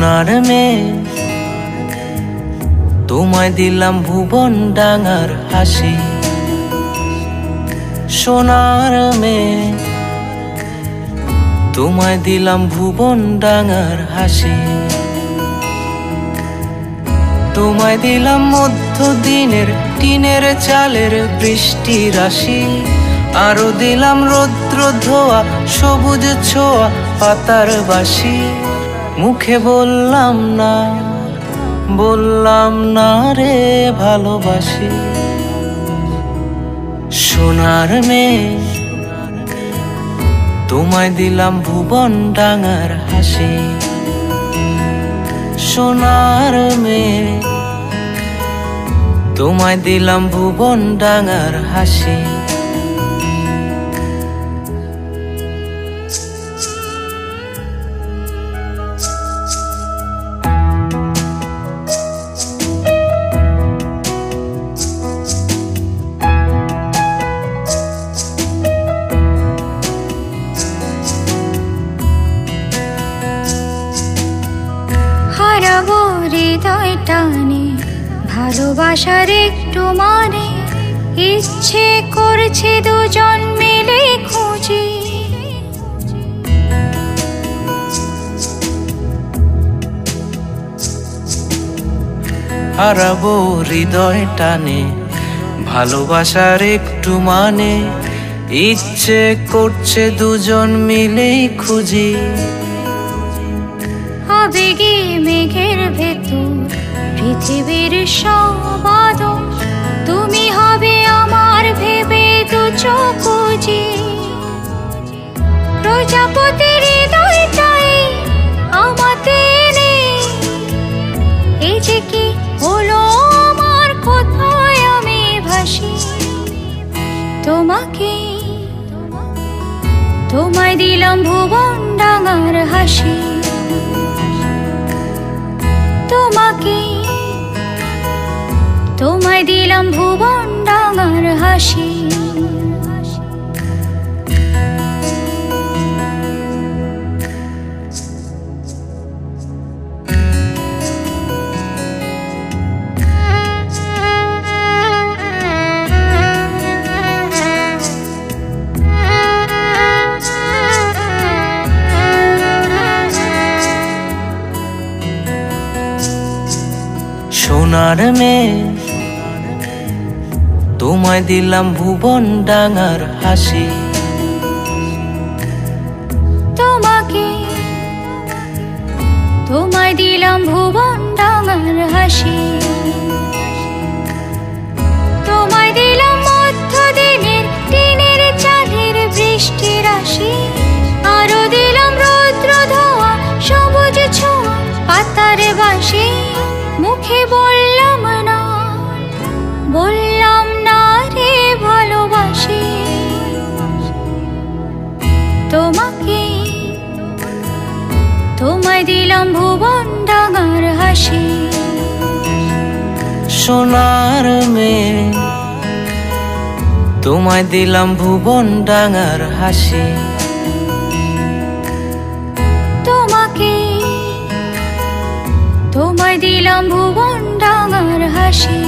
সোনার মেয়ে তোমায় দিলাম ভুবন ডাঙার হাসি। সোনার মেয়ে তোমায় দিলাম ভুবন ডাঙার হাসি। তোমায় দিলাম মধ্য দিনের টিনের চালের বৃষ্টি রাশি। আরো দিলাম রৌদ্র ধোয়া সবুজ ছোঁয়া পাতার বাসি। মুখে বললাম না রে ভালোবাসি। সোনার মেয়ে তোমায় দিলাম ভুবন ডাঙার হাসি। সোনার মেয়ে তোমায় দিলাম ভুবন ডাঙার হাসি। হারাবো হৃদয় টানে ভালোবাসার একটু মানে। ইচ্ছে করছে দুজন মিলে খুঁজি। হারাবো হৃদয় টানে ভালোবাসার একটু মানে। ইচ্ছে করছে দুজন মিলেই খুঁজি। আবেগে মেঘের ভেতর পৃথিবীর সব আদর। তুমি হবে আমার ভেবে দু চোখ বুজি। প্রজাপতির হৃদয়টাই আমাতে নেই। এই যে কি হলো আমার, কোথায় আমি ভাসি। তোমায় দিলাম ভুবন ডাঙার হাসি। তোমায় দিলাম ভুবন ডাঙার হাসি। সোনার মেয়ে তোমায় দিলাম ভুবন ডাঙার হাসি। তোমায় দিলাম ভুবন ডাঙার হাসি। তোমায় দিলাম মধ্য দিনের টিনের চালের বৃষ্টি রাশি। আরো দিলাম রৌদ্র ধোয়া সবুজ ছোঁয়া পাতার বাসি। মুখে বললাম না রে ভালোবাসি। তোমায় দিলাম ভুবন ডাঙার হাসি। সোনার মেয়ে তোমায় দিলাম ভুবন ডাঙার হাসি। তোমায় দিলাম ভুবন ডাঙার হাসি।